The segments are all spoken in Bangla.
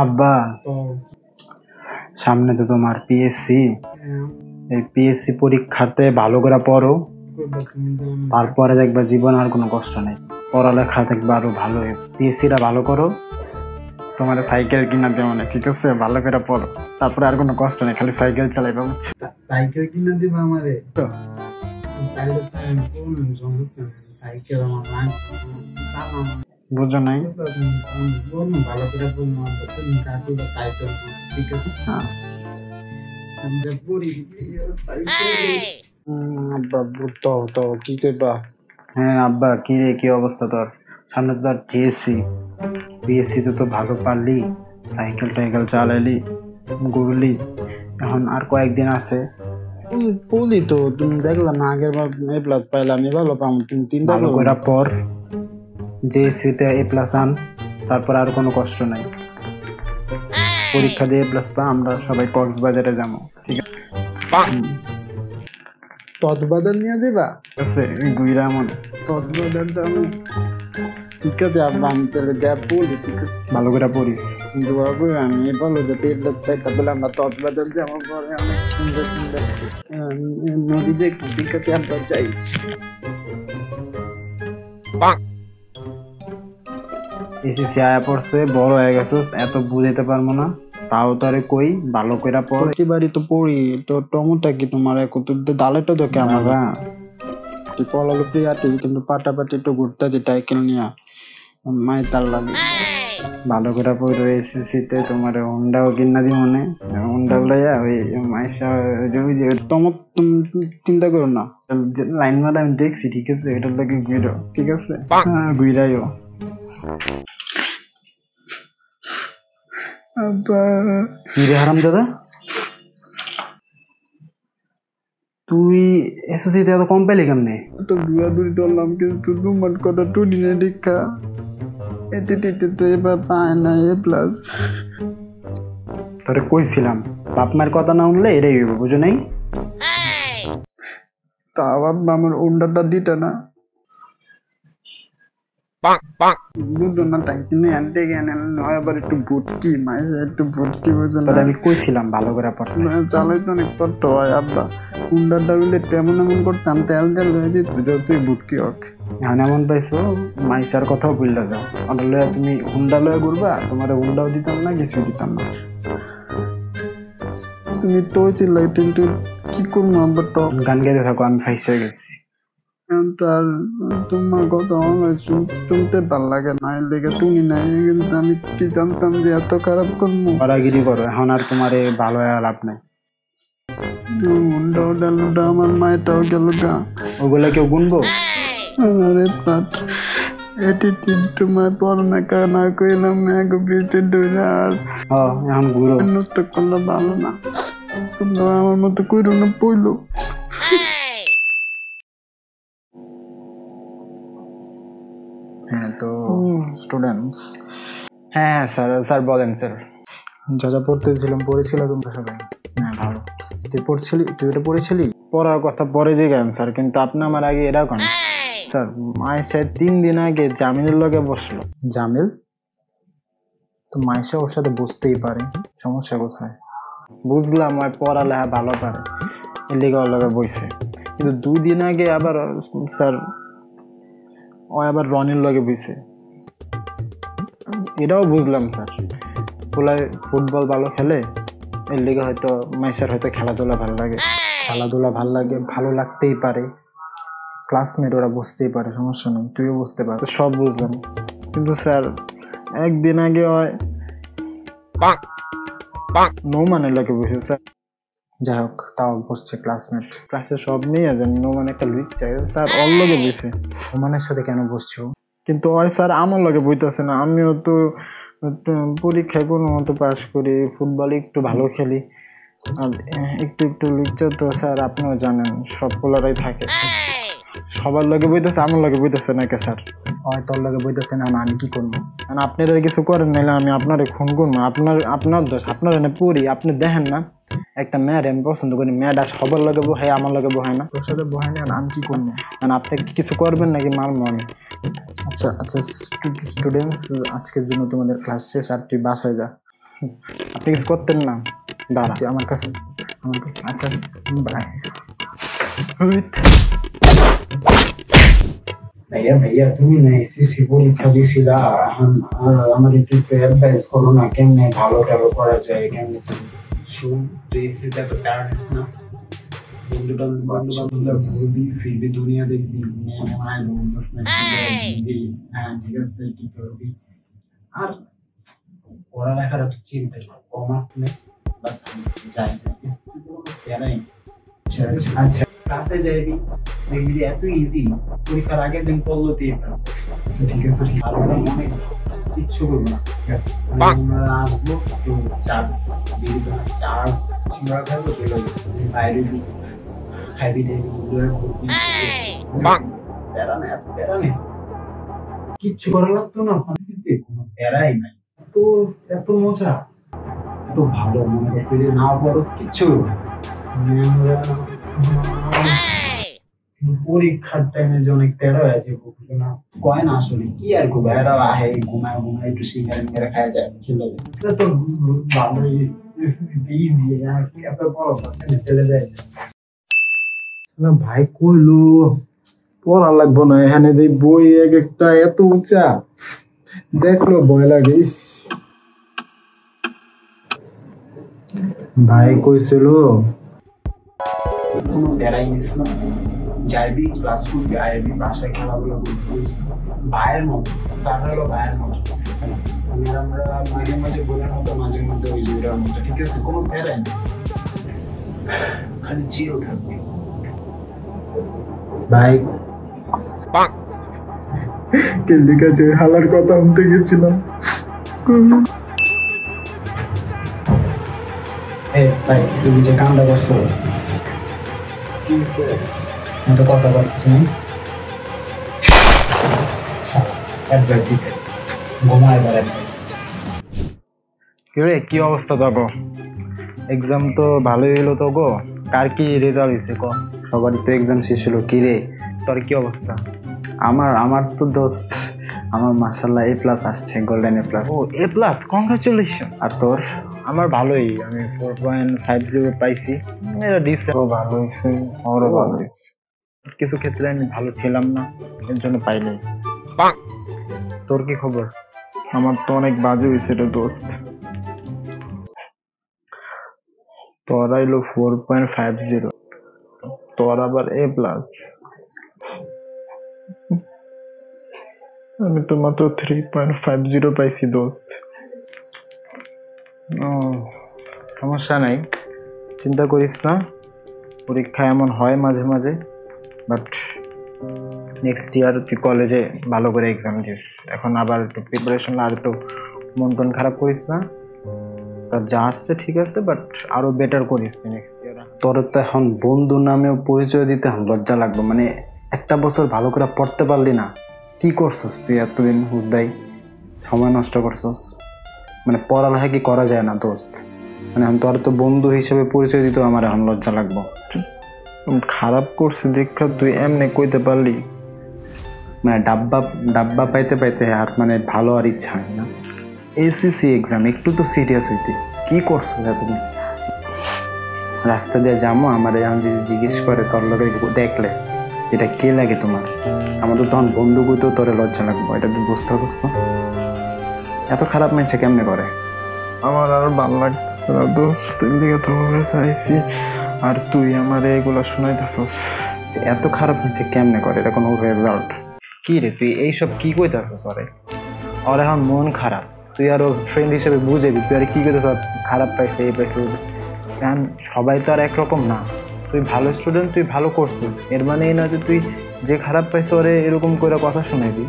আব্বা, সামনে তো তোমার পিএসসি। এই পিএসসি পরীক্ষাতে ভালো করে পড়ো, তারপরে দেখবা জীবন আর কোনো কষ্ট নেই। পড়ালেখা দেখবা আরো ভালো। পিএসসিটা ভালো করো, তোমার সাইকেল কিনা দেবো না, ঠিক আছে? ভালো করে পড়ো, তারপরে আর কোনো কষ্ট নেই, খালি সাইকেল চালাইবা। সাইকেল কিনা দিবা আমারে? বুঝো নাই? ভালো করে আব্বা তো কি করবা? হ্যাঁ আব্বা, কি রে, কি অবস্থা তোর? সামনে তো তোর পিএসসি তো ভালো পারলি, সাইকেল টাইকেল চালাইলি, ঘুরলি, এখন আর কয়েকদিন আছে। বলি তো, তুমি দেখলাম না আগের বার এ প্লাস পাইলাম, ভালো পাম তিন ভালো করে পর, জেএসসিতে এ প্লাস আন, তারপর আর কোনো কষ্ট নাই। পরীক্ষা দিয়ে এ প্লাস পা, আমরা সবাই কক্সবাজারে যাবো, ঠিক আছে? তৎবাদান নিয়ে দিবা? গুইরা মন তৎবাদান তো আমি ঠিক আছে আব্বা, আমি তাহলে যা বলি ঠিক আছে, ভালো করে পড়িস। কিন্তু বাবু আমি বলো যাতে এগুলো পাই, তারপরে আমরা তৎবাদান যাবো, পরে অনেক সুন্দর সুন্দর নদী দেখবো, ঠিক আছে আমরা যাই। এসিসি আয়া পড়ছে, বড় হয়ে গেছিস, এত বুঝাইতে পারবো না, তাও তোরে কই ভালো করে পড়। প্রতিবারই তো পড়ি তো, টমোটা কি তোমার দালেটা তো কেমন? পলালো প্রিয়াটি, কিন্তু পাটাপাটি একটু ঘুরতে যে টাইকেল নিয়ে মাই তার লাগে। ভালো করে পড়ো, এসিসিতে তোমার হুন্ডাও কিনা দি মনে, হুন্ডা লইয়া ওই মাইসা যে টমক চিন্তা করো না, লাইন মারা আমি দেখছি, ঠিক আছে? এটার লাগে ঘুরো, ঠিক আছে? হ্যাঁ ঘুরাইও। কি রে হারাম দাদা, তুই এসএসসিতে এত কম পেলি কেমনে? তো দূরাদূরি করলাম, কিন্তু তোমার কথা টুডি না দীক্ষা এতে তো এবার পায় না এ প্লাস। তোরে কইছিলাম, বাপ মায়ের কথা না শুনলে এটাই হইব, বুঝো নাই? তা বাবা আমার উন্ডাটা দিতে না, বুঝলো না, তাই কিনে আনতে গেলে নয় আবার একটু ভুটকি মাইসে একটু ভুটকি, বুঝো না? আমি কইছিলাম ভালো করে পড়তে। চালাই তো অনেক কষ্ট হয় আব্বা, হুন্ডাটা উইলে তেমন এমন করতাম, তেল হয়ে যেত যতই ভুটকি হোক। এখন এমন পাইছো, মাইসার কথাও ভুললে যাও, ওটা লয়ে তুমি হুন্ডা লয়ে ঘুরবা, তোমার হুন্ডাও দিতাম না, কিছু দিতাম না। তুমি তো চিল্লাই, কিন্তু কি করবো আব্বা? তো গান গাইতে থাকো, আমি ফাইস হয়ে গেছি। আর তোমার কথা আমার শুনতে ভাল লাগে না, লেগে তুমি নাই, কিন্তু আমি কি জানতাম যে এত খারাপ করবো। বাড়াগিরি করো, এখন আর তোমার ভালো হয়ে লাভ নাই। আমার মায়েরটাও গেল গা, ওগুলা কেউ গুনবো? আরে পাট এটিটিউড তোমার পড়ালেখা না কইলাম এক বিটে ধরে, আর এখন ঘুরো, নষ্ট করলে ভালো না, তোমরা আমার মতো কইরো না পইলো। হ্যাঁ তো স্টুডেন্টস, হ্যাঁ স্যার বলেন স্যার। যা যা পড়েছিল তোমরা সবাই? হ্যাঁ ভালো। তুই এটা পড়েছিলি? পড়ার কথা পরে যে জ্ঞান স্যার, কিন্তু আপনি আমার আগে এটাও কেন স্যার? মাইসা 3 দিন আগে জামিলের লগে বসলো। জামিল তো মাইসা ওর সাথে বসতেই পারে, সমস্যা কোথায়? বুঝলাম ওই পড়ালেখা ভালো পারে, এর লিগে ওর লগে বইছে, কিন্তু 2 দিন আগে আবার স্যার ও আবার রনির লগে বইছে। এটাও বুঝলাম স্যার, পোলায় ফুটবল ভালো খেলে, এর লিগে হয়তো মাইসার হয়তো খেলাধুলা ভালো লাগে। ভালো লাগতেই পারে, ক্লাসমেট ওরা বুঝতেই পারে, সমস্যা নেই, তুইও বুঝতে পার, সব বুঝলাম, কিন্তু স্যার একদিন আগে হয় নৌমানের লাগে বসে স্যার। যাই হোক, তাও বসছে ক্লাসমেট, ক্লাসে সব নিয়ে যান, নৌমান একটা লুইক চাই স্যার, ওর লগে বসে। নৌমানের সাথে কেন বসছো? কিন্তু ওই স্যার আমার লগে বইতেছে না, আমিও তো পরীক্ষায় কোনো মতো পাস করি, ফুটবল একটু ভালো খেলি, আর একটু একটু লুচ্চা তো স্যার আপনিও জানেন সব পোলারাই থাকে। সবার লগে বইতেছে, আমার লগে বইতেছে নাকি স্যার? হয় তোর লাগে বইতেছে না, আমি কি করবো? কারণ আপনারা কিছু করেন নাইলে আমি আপনারে খুন করবো। আপনার দোষ, আপনার এনে পড়ি, আপনি দেখেন না একটা মেয়ের আমি পছন্দ করি, মেয়েটা সবার লগে বহাই, আমার লগে বহাই না। তোর সাথে বহাই না, আমি কি করবো? মানে আপনি কি কিছু করবেন নাকি মারবো আমি? আচ্ছা আচ্ছা স্টুডেন্টস, আজকের জন্য তোমাদের ক্লাস শেষ, আর তুই বাসায় যা। আপনি কিছু করতেন না? দাঁড়া তুই আমার কাছে আচ্ছা বাই। ভাইয়া ভাইয়া, তুমি না এসএসসি পরীক্ষা দিছিলা, আমার একটু অ্যাডভাইস করো না, কেমনে ভালো টালো করা যায়, কেমনে তুমি শুন, তুই এসএসসি তো প্যারেন্টস না, বলবি ফিরবি দুনিয়া দেখবি, মেয়ে বলছিস না, হ্যাঁ ঠিক আছে কি করবি, আর পড়ালেখার তো চিন্তা নেই, কমার্স নেই, বাস যাই এসএসসি তো কোনো প্যারাই। আচ্ছা ক্লাসে যাইবি, দেখবি এত ইজি, পরীক্ষার আগের দিন পড়লো তুই ক্লাস। আচ্ছা ঠিক আছে, স্যাররা মনে কিচ্ছু করবো না, ঠিক আছে? আমরা আসবো তো চার বিড়ি চার সিঙ্গারা খাবো, চলে যাবো বাইরে খাইবি দেখবি প্যারা না, এত প্যারা নিস, কিচ্ছু করা লাগতো না, ফাঁসিতে কোনো প্যারাই নাই, এত এত মজা, এত ভালো, মনে করতে যে না বড় কিচ্ছু পরীক্ষার টাইমে যে অনেক তেরো আছে না কয় না, আসলে কি আর খুব এরা আহে ঘুমায় ঘুমায় একটু সিগারেট মেরে খাওয়া যায়, চলে যায়, এটা তো ভালোই ইজি, এত বড় চলে যায় না। ভাই কইলো পড়া লাগবো না, এখানে যে বই এক একটা এত উঁচা, দেখলো ভয় লাগে। ভাই কইছিল কোনো বেড়াই নিস না, যাইবি ক্লাস করবি, আইবি বাসায় খেলাধুলা করবি, ভাইয়ের মতো স্যার হলো ভাইয়ের মতো, আমরা মাঝে মাঝে বোনের মতো, মাঝে মধ্যে ওই জুড়ার মতো, ঠিক আছে? কোনো বেড়াই নেই, খালি চির থাকবে ভাই। কেন্দ্রিক কাছে হালার কথা শুনতে গেছিলাম, ভাই তুমি যে কামটা করছো কথা বলছি না, কি অবস্থা তো? এক্সাম তো ভালোই হলো তো গো, কার কি রেজাল্ট হয়েছে ক? সবারই তো এক্সাম শেষ হলো, কি রে তোর কি অবস্থা? আমার তো দোস্ত, আমার মাশাআল্লাহ A+ আসছে, গোল্ডেন A+। ও A+, কংগ্রাচুলেশন। আর তোর? আমার ভালোই, আমি 4.50 পাইছি, এটা ডিসেন্ট। ও ভালো হয়েছে, আমারও ভালো হয়েছে, কিছু ক্ষেত্রে আমি ভালো ছিলাম না, এর জন্য পাইনি। তোর কি খবর? আমার তো অনেক বাজে হয়েছে রে দোস্ত, তোর আইলো 4.50, তোর আবার A+, আমি তো মাত্র 3.50 পাইছি দোস্ত। ও সমস্যা নাই, চিন্তা করিস না, পরীক্ষা এমন হয় মাঝে মাঝে, বাট নেক্সট ইয়ার তুই কলেজে ভালো করে এক্সাম দিস, এখন আবার একটু প্রিপারেশন, আর তো মন টন খারাপ করিস না, তার যা আসছে ঠিক আছে, বাট আরো বেটার করিস নেক্সট ইয়ার। তোর তো এখন বন্ধু নামেও পরিচয় দিতে লজ্জা লাগবে, মানে একটা বছর ভালো করে পড়তে পারলি না, কি করছস তুই এতদিন? হুদাই সময় নষ্ট করছস, মানে পড়ালেখা কি করা যায় না দোস্ত? মানে তোর তো বন্ধু হিসেবে পরিচয় দিতেও আমার এখন লজ্জা লাগবো। খারাপ করছে দেখা তুই এমনি কইতে পারলি? মানে ডাব্বা পাইতে পাইতে আর মানে ভালো আর ইচ্ছা হয় না। এসএসসি এক্সাম, একটু তো সিরিয়াস হইতে, কি করছো তুমি? রাস্তা দিয়ে যাবো, আমার এখন যদি জিজ্ঞেস করে তোর লগে দেখলে এটা কে লাগে তোমার, আমাদের তখন বন্ধু কইতেও তোরে লজ্জা লাগবো, এটা তুই বুঝতে পারছিস তো? এত খারাপ মেয়েছে কেমনে করে? আমার আর ভালো লাগছে না দোস্ত, দিকে তোমাকে চাইছি আর তুই আমার এগুলা শোনাইতেছস, এত খারাপ মেয়েছে কেমনে করে, এটা কোনো রেজাল্ট? কি রে তুই এইসব কি কইতাছস? ওর এখন মন খারাপ, তুই আরো ফ্রেন্ড হিসেবে বুঝেবি, তুই আর কি কইতাছস খারাপ পাইছে এই পাইছে, কারণ সবাই তো আর একরকম না, তুই ভালো স্টুডেন্ট, তুই ভালো করছিস, এর মানে এই না যে তুই যে খারাপ পাইছে ওরে এরকম করে কথা শুনাইবি,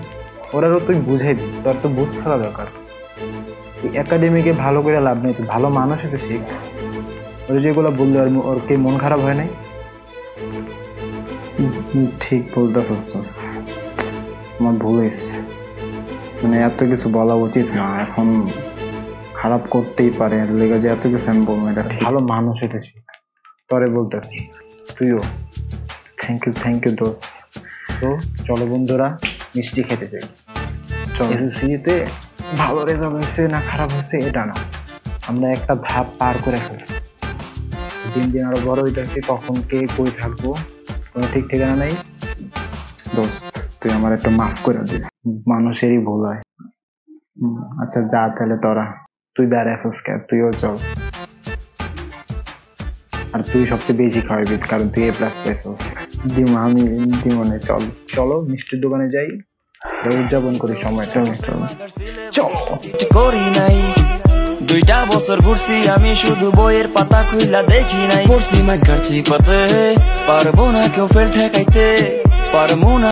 ওরারও তুই বুঝাইবি, তোর তো বুঝ থাকা দরকার। একাডেমিকে ভালো করে লাভ নেই, তুই ভালো মানুষ হতে শিখ। ওর যেগুলো বললো ওর কি মন খারাপ হয় নাই? ঠিক বলতেছস দোষ, আমার ভুল হয়েছে, মানে এত কিছু বলা উচিত না, এখন খারাপ করতেই পারে, এর লেগে যে এত কিছু আমি বলবো এটা ঠিক। ভালো মানুষ হতে শিখ, তরে বলতেছি। তুইও থ্যাংক ইউ দোষ। তো চলো বন্ধুরা, মিষ্টি খেতে চাই। চল। এসএসসিতে ভালো রেজাল্ট হয়েছে না খারাপ হয়েছে এটা না, আমরা একটা ধাপ পার করে ফেলছি। দিন দিন আরো বড় হইতেছি, কখন কে কই থাকবো কোনো ঠিক ঠিকানা নাই। দোস্ত তুই আমার একটু মাফ করে দিস, মানুষেরই ভুল হয়। আচ্ছা যা তাহলে তোরা, তুই দাঁড়াছিস কে, তুইও চল। আর তুই সবচেয়ে বেশি খাওয়াবি, কারণ তুই A+ পেয়েছিস। আমি দিমনে, চল। চলো মিষ্টির দোকানে যাই, উদযাপন করি সময়টা। চল। করি নাই 2টা বছর ঘুরছি আমি, শুধু বইয়ের পাতা খুইলা দেখি নাই। পড়ছি মাইকার চিপাতে, পারবো না কেউ ফেল ঠেকাইতে, পারবো না।